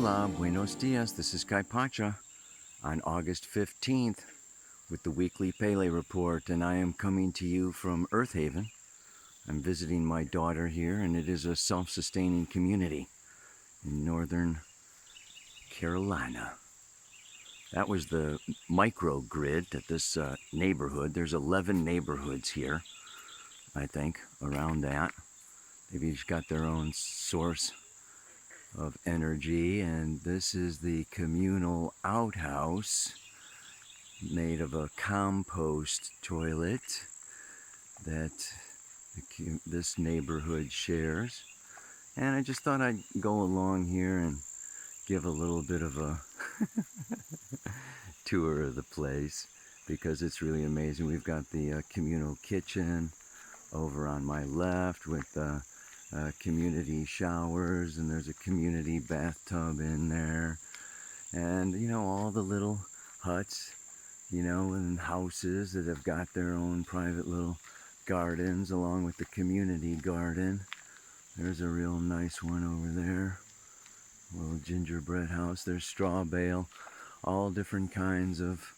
Hola, buenos dias. This is Kai Pacha on August 15th with the weekly Pele report, and I am coming to you from Earth Haven. I'm visiting my daughter here, and it is a self-sustaining community in northern Carolina. That was the microgrid at this neighborhood. There's 11 neighborhoods here, I think, around that. They've each got their own source of energy, and this is the communal outhouse made of a compost toilet that this neighborhood shares. And I just thought I'd go along here and give a little bit of a tour of the place because it's really amazing. We've got the communal kitchen over on my left with community showers, and there's a community bathtub in there, and you know, all the little huts, you know, and houses that have got their own private little gardens along with the community garden. There's a real nice one over there, a little gingerbread house. There's straw bale, all different kinds of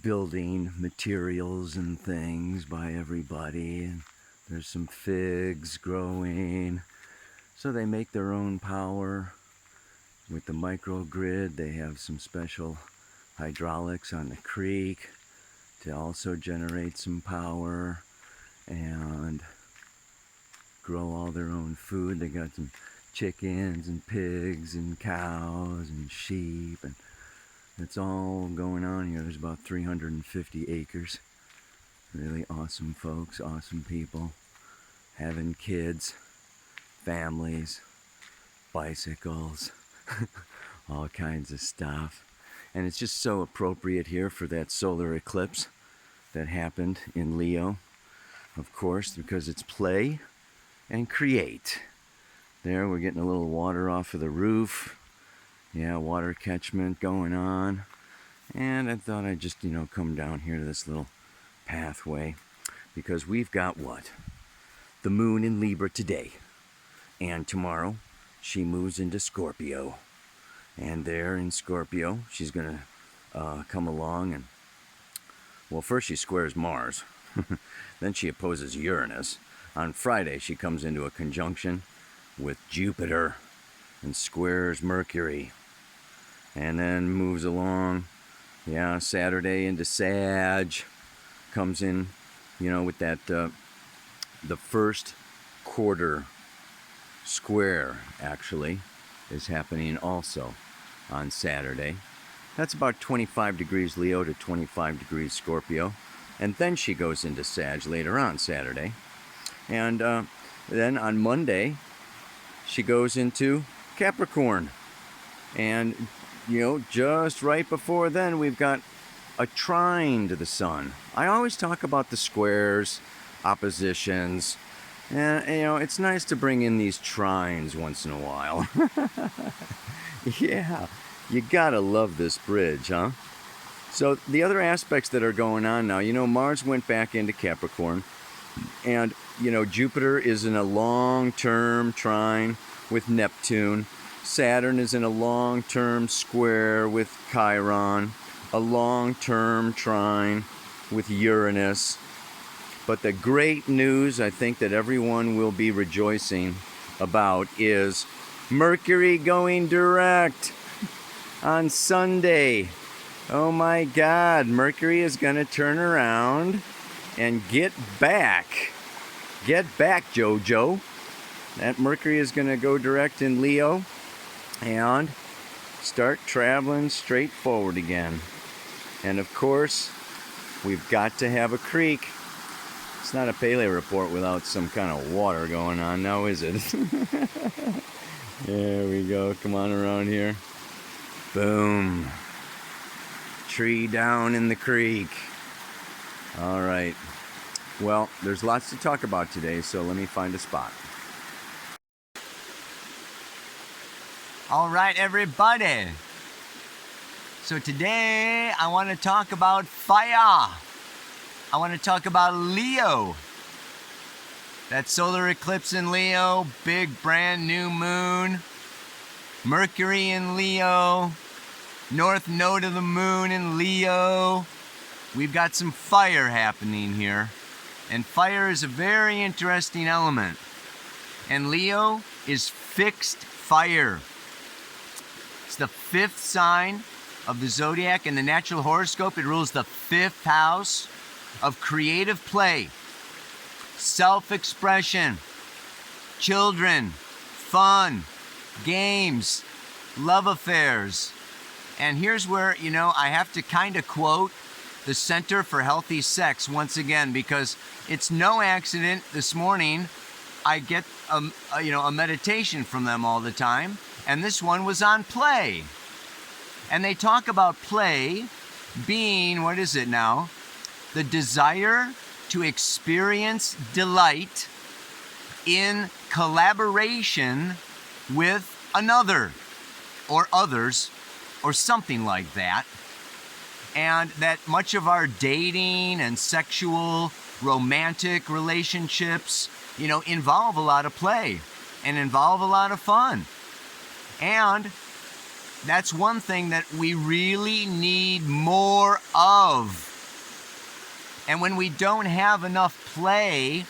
building materials and things by everybody, and there's some figs growing. So they make their own power with the microgrid. They have some special hydraulics on the creek to also generate some power and grow all their own food. They got some chickens and pigs and cows and sheep, and it's all going on here. There's about 350 acres. Really awesome folks, awesome people, having kids, families, bicycles, all kinds of stuff. And it's just so appropriate here for that solar eclipse that happened in Leo, of course, because it's play and create. There, we're getting a little water off of the roof. Yeah, water catchment going on. And I thought I'd just, come down here to this little pathway because we've got what? The moon in Libra today. And tomorrow, she moves into Scorpio. And there in Scorpio, she's going to come along and, well, first she squares Mars. Then she opposes Uranus. On Friday, she comes into a conjunction with Jupiter and squares Mercury. And then moves along, Saturday into Sag. Comes in, with that, the first quarter square, actually, is happening also on Saturday. That's about 25 degrees Leo to 25 degrees Scorpio. And then she goes into Sag later on Saturday. And then on Monday, she goes into Capricorn. And, just right before then, we've got a trine to the sun. I always talk about the squares, oppositions, and it's nice to bring in these trines once in a while. Yeah, you gotta love this bridge, huh? So the other aspects that are going on now, Mars went back into Capricorn, and Jupiter is in a long-term trine with Neptune. Saturn is in a long-term square with Chiron. A long-term trine with Uranus. But the great news I think that everyone will be rejoicing about is Mercury going direct on Sunday. Oh my God, Mercury is going to turn around and get back. Get back, Jojo. That Mercury is going to go direct in Leo and start traveling straight forward again. And of course, we've got to have a creek. It's not a Pele report without some kind of water going on now, is it? There we go. Come on around here. Boom. Tree down in the creek. All right. Well, there's lots to talk about today, so let me find a spot. All right, everybody. So today I want to talk about fire. I want to talk about Leo. That solar eclipse in Leo, big brand new moon. Mercury in Leo, north node of the moon in Leo. We've got some fire happening here. And fire is a very interesting element. And Leo is fixed fire. It's the 5th sign of the zodiac. In the natural horoscope, it rules the 5th house of creative play, self-expression, children, fun, games, love affairs. And here's where, I have to kind of quote the Center for Healthy Sex once again, because it's no accident this morning I get a meditation from them all the time, and this one was on play. And they talk about play being, what is it now? The desire to experience delight in collaboration with another or others or something like that. And that much of our dating and sexual romantic relationships, involve a lot of play and involve a lot of fun. And that's one thing that we really need more of. And when we don't have enough play,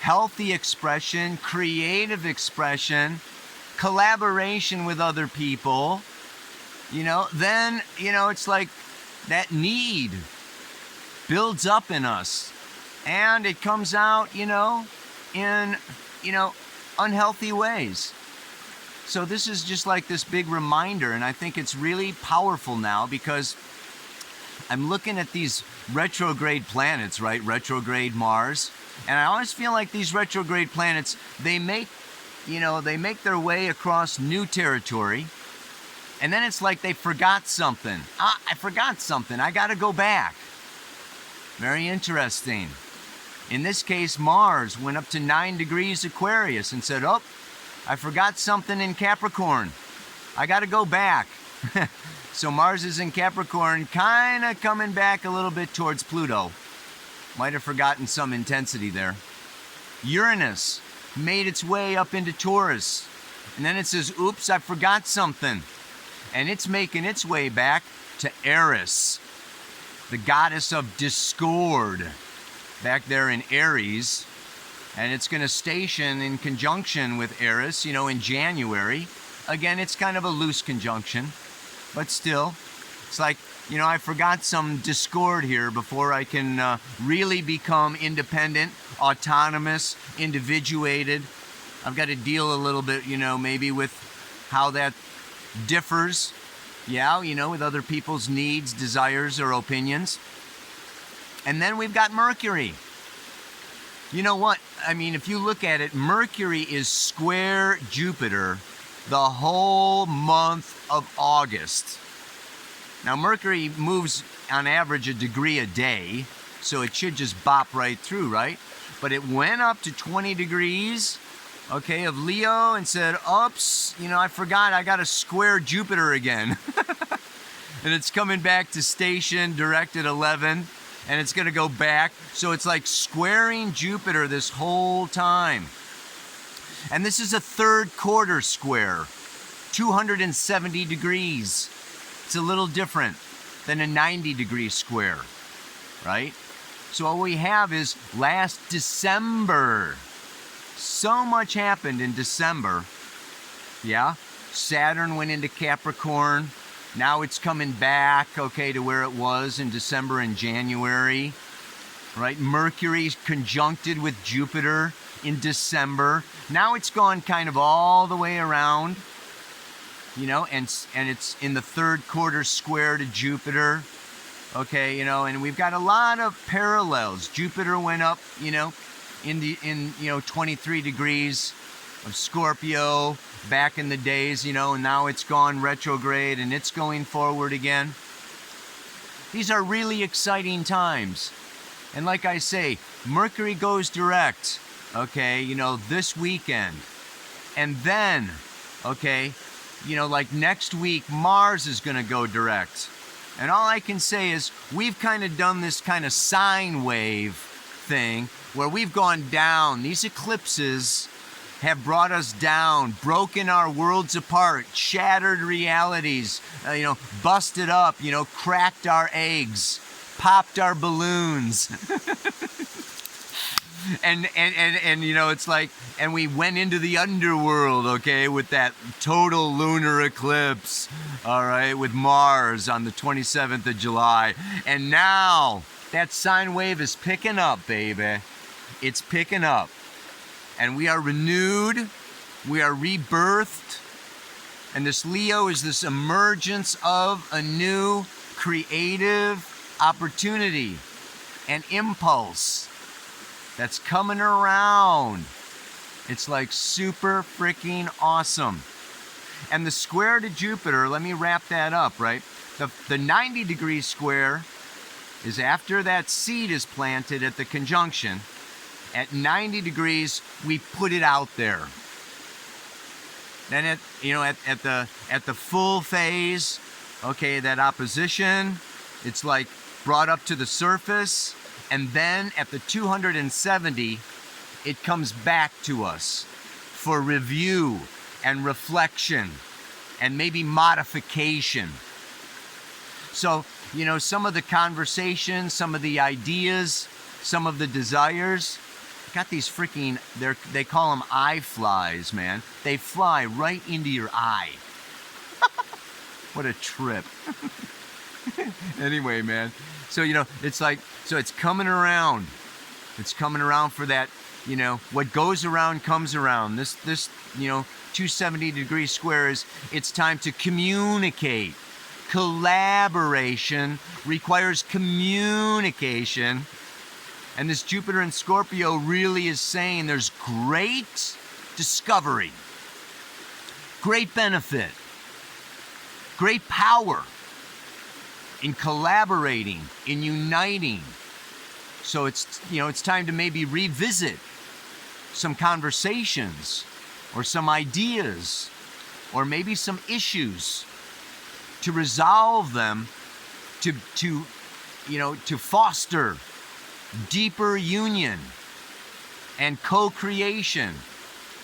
healthy expression, creative expression, collaboration with other people, then, it's like that need builds up in us. And it comes out, in, unhealthy ways. So this is just like this big reminder, and I think it's really powerful now because I'm looking at these retrograde planets, right? Retrograde Mars. And I always feel like these retrograde planets, they make their way across new territory. And then it's like they forgot something. I forgot something. I got to go back. Very interesting. In this case, Mars went up to 9 degrees Aquarius and said, oh, I forgot something in Capricorn. I got to go back. So Mars is in Capricorn, kind of coming back a little bit towards Pluto. Might have forgotten some intensity there. Uranus made its way up into Taurus. And then it says, oops, I forgot something. And it's making its way back to Aries, the goddess of discord, back there in Aries. And it's going to station in conjunction with Aries, in January. Again, it's kind of a loose conjunction, but still, it's like, I forgot some discord here before I can really become independent, autonomous, individuated. I've got to deal a little bit, maybe with how that differs, with other people's needs, desires, or opinions. And then we've got Mercury. You know what? I mean, if you look at it, Mercury is square Jupiter the whole month of August. Now, Mercury moves on average a degree a day, so it should just bop right through, right? But it went up to 20 degrees, of Leo and said, oops, I forgot I got to square Jupiter again. And it's coming back to station direct at 11. And it's going to go back. So it's like squaring Jupiter this whole time. And this is a 3rd quarter square, 270 degrees. It's a little different than a 90-degree square, right? So what we have is last December. So much happened in December. Saturn went into Capricorn. Now it's coming back, to where it was in December and January, right? Mercury's conjuncted with Jupiter in December. Now it's gone kind of all the way around, and it's in the 3rd quarter square to Jupiter, and we've got a lot of parallels. Jupiter went up, in 23 degrees of Scorpio back in the days, and now it's gone retrograde and it's going forward again. These are really exciting times. And like I say, Mercury goes direct, this weekend. And then, like next week, Mars is going to go direct. And all I can say is we've kind of done this kind of sine wave thing where we've gone down. These eclipses have brought us down, broken our worlds apart, shattered realities, busted up, cracked our eggs, popped our balloons. and it's like, and we went into the underworld, okay, with that total lunar eclipse, all right, with Mars on the 27th of July. And now that sine wave is picking up, baby. It's picking up. And we are renewed, we are rebirthed, and this Leo is this emergence of a new creative opportunity and impulse that's coming around. It's like super freaking awesome. And the square to Jupiter, let me wrap that up, right? The 90-degree square is after that seed is planted at the conjunction. At 90 degrees, we put it out there. Then at the full phase, okay, that opposition, it's like brought up to the surface, and then at the 270, it comes back to us for review and reflection and maybe modification. So, some of the conversations, some of the ideas, some of the desires, got these freaking, they call them eye flies, man. They fly right into your eye. What a trip. Anyway, man. So, it's like, so it's coming around. It's coming around for that, what goes around comes around. This 270-degree square is, it's time to communicate. Collaboration requires communication. And this Jupiter in Scorpio really is saying there's great discovery, great benefit, great power in collaborating, in uniting. So it's time to maybe revisit some conversations or some ideas or maybe some issues, to resolve them, to foster deeper union and co-creation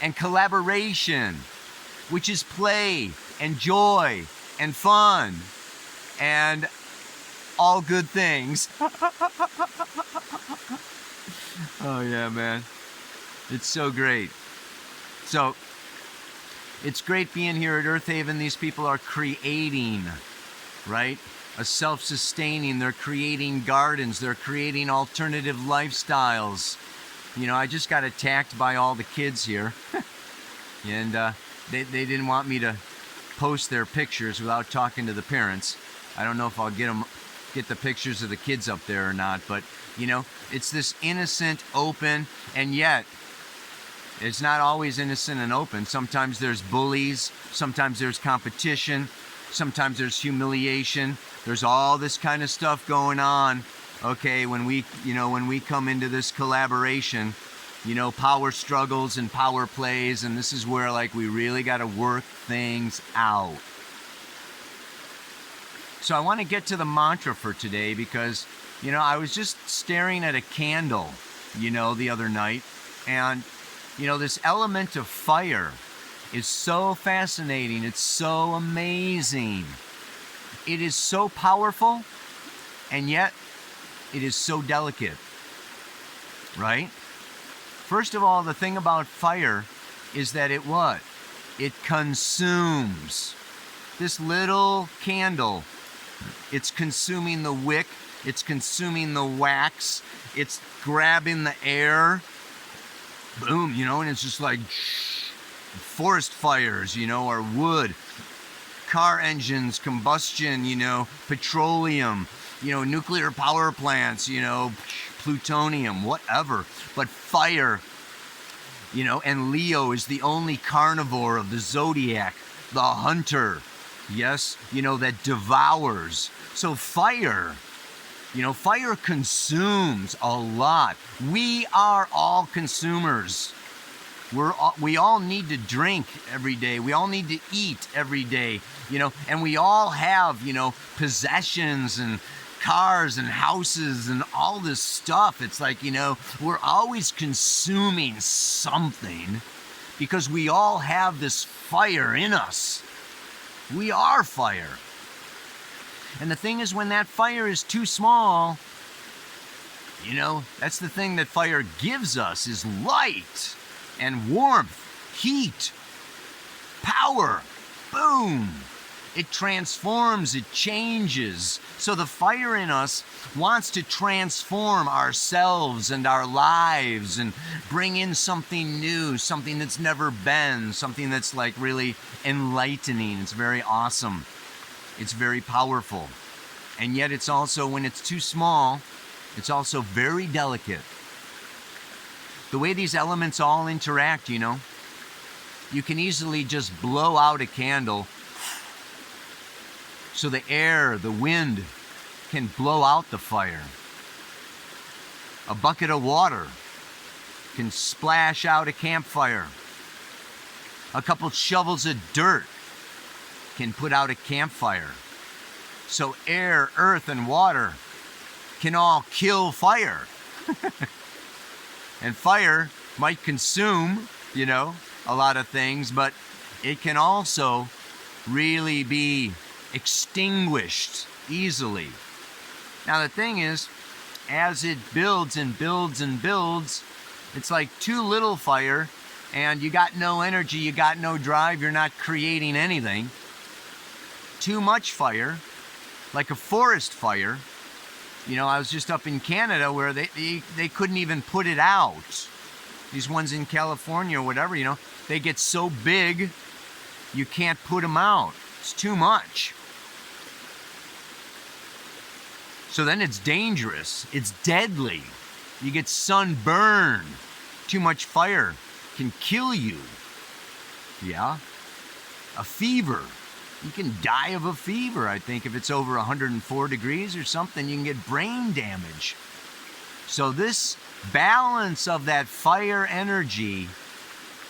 and collaboration, which is play and joy and fun and all good things. Oh yeah, man. It's so great. So it's great being here at Earth Haven. These people are creating, right? A self-sustaining, they're creating gardens, they're creating alternative lifestyles. I just got attacked by all the kids here. And they didn't want me to post their pictures without talking to the parents. I don't know if I'll get the pictures of the kids up there or not, but it's this innocent, open, and yet it's not always innocent and open. Sometimes there's bullies, sometimes there's competition, sometimes there's humiliation. There's all this kind of stuff going on, okay, when we come into this collaboration, power struggles and power plays, and this is where, like, we really got to work things out. So I want to get to the mantra for today because, I was just staring at a candle, the other night, and, this element of fire is so fascinating. It's so amazing. It is so powerful, and yet it is so delicate, right? First of all, the thing about fire is that it what? It consumes. This little candle, it's consuming the wick, it's consuming the wax, it's grabbing the air, boom, and it's just like forest fires, or wood. Car engines, combustion, petroleum, nuclear power plants, plutonium, whatever. But fire, and Leo is the only carnivore of the zodiac, the hunter, yes, that devours. So fire, fire consumes a lot. We are all consumers. We all need to drink every day. We all need to eat every day, and we all have, possessions and cars and houses and all this stuff. It's like, we're always consuming something because we all have this fire in us. We are fire. And the thing is, when that fire is too small, you know, that's the thing that fire gives us, is light and warmth, heat, power. Boom. It transforms, it changes. So the fire in us wants to transform ourselves and our lives and bring in something new, something that's never been, something that's like really enlightening. It's very awesome. It's very powerful. And yet it's also, when it's too small, it's also very delicate. The way these elements all interact, you know, you can easily just blow out a candle. So the air, the wind can blow out the fire. A bucket of water can splash out a campfire. A couple shovels of dirt can put out a campfire. So air, earth, and water can all kill fire. And fire might consume, you know, a lot of things, but it can also really be extinguished easily. Now the thing is, as it builds and builds and builds, it's like too little fire and you got no energy, you got no drive, you're not creating anything. Too much fire, like a forest fire. You know, I was just up in Canada where they couldn't even put it out. These ones in California or whatever, you know, they get so big you can't put them out. It's too much. So then it's dangerous. It's deadly. You get sunburn. Too much fire can kill you. Yeah. A fever. You can die of a fever, I think, if it's over 104 degrees or something. You can get brain damage. So this balance of that fire energy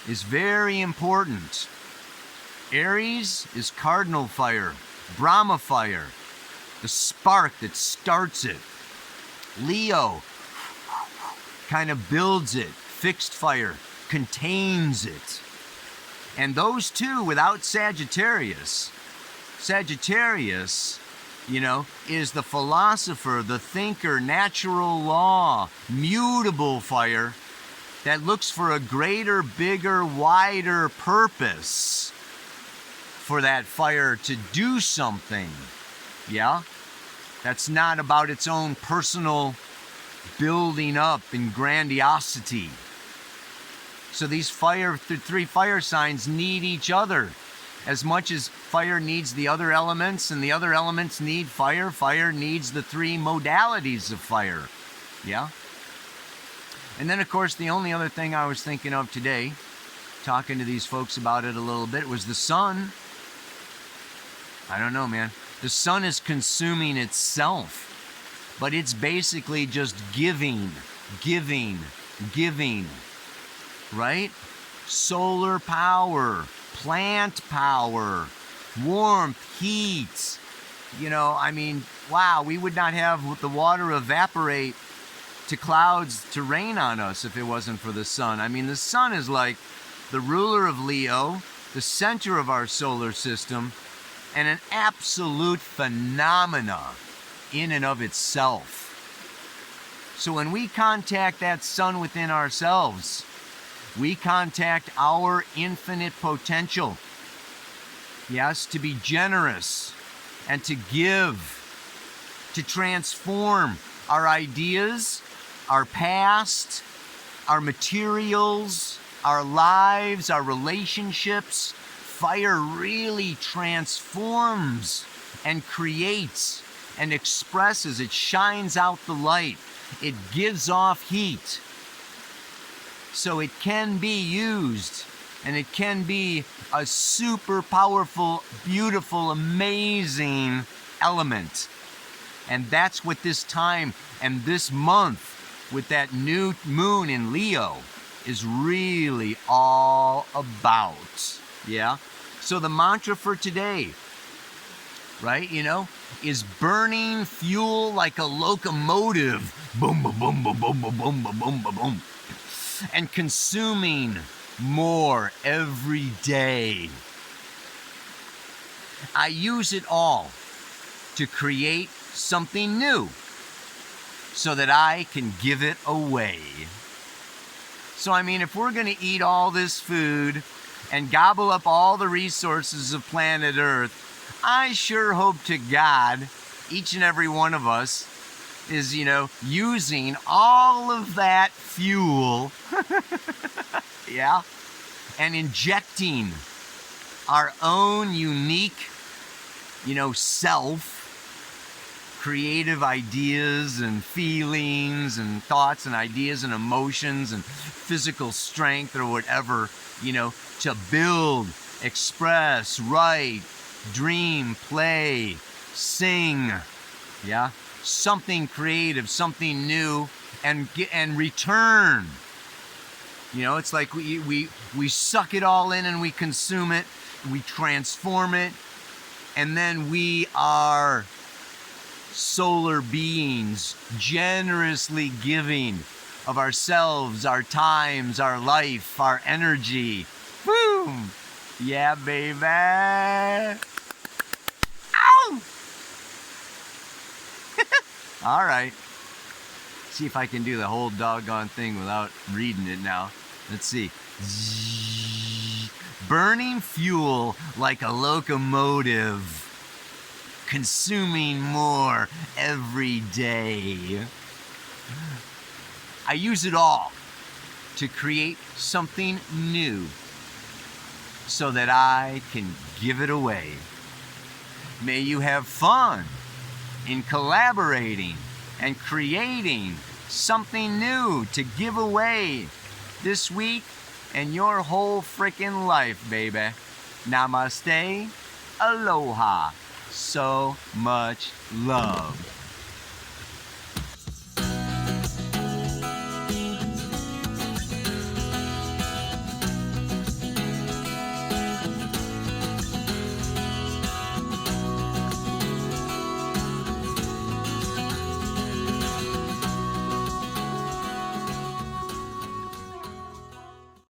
is very important. Aries is cardinal fire, Brahma fire, the spark that starts it. Leo kind of builds it, fixed fire, contains it. And those two, without Sagittarius, you know, is the philosopher, the thinker, natural law, mutable fire that looks for a greater, bigger, wider purpose for that fire to do something. Yeah? That's not about its own personal building up and grandiosity. So these three fire signs need each other. As much as fire needs the other elements and the other elements need fire, fire needs the three modalities of fire. Yeah? And then, of course, the only other thing I was thinking of today, talking to these folks about it a little bit, was the sun. I don't know, man. The sun is consuming itself, but it's basically just giving, right? Solar power, plant power, warmth, heat. You know, I mean, wow, we would not have the water evaporate to clouds to rain on us if it wasn't for the sun. I mean, the sun is like the ruler of Leo, the center of our solar system, and an absolute phenomena in and of itself. So when we contact that sun within ourselves, we contact our infinite potential. Yes, to be generous and to give, to transform our ideas, our past, our materials, our lives, our relationships. Fire really transforms and creates and expresses. It shines out the light. It gives off heat. So it can be used, and it can be a super powerful, beautiful, amazing element. And that's what this time and this month with that new moon in Leo is really all about. Yeah? So the mantra for today, right, you know, is burning fuel like a locomotive. Boom, boom, boom, boom, boom, boom, boom, boom, boom, boom. And consuming more every day. I use it all to create something new so that I can give it away. So, I mean, if we're going to eat all this food and gobble up all the resources of planet Earth, I sure hope to God each and every one of us is, using all of that fuel, yeah, and injecting our own unique, self, creative ideas and feelings and thoughts and ideas and emotions and physical strength or whatever, to build, express, write, dream, play, sing, yeah, something creative, something new, and return. It's like we suck it all in and we consume it, we transform it, and then we are solar beings, generously giving of ourselves, our times, our life, our energy. Boom! Yeah, baby! Ow! All right. See if I can do the whole doggone thing without reading it now. Let's see. Burning fuel like a locomotive, consuming more every day. I use it all to create something new so that I can give it away. May you have fun in collaborating and creating something new to give away this week and your whole freaking life, baby. Namaste. Aloha. So much love.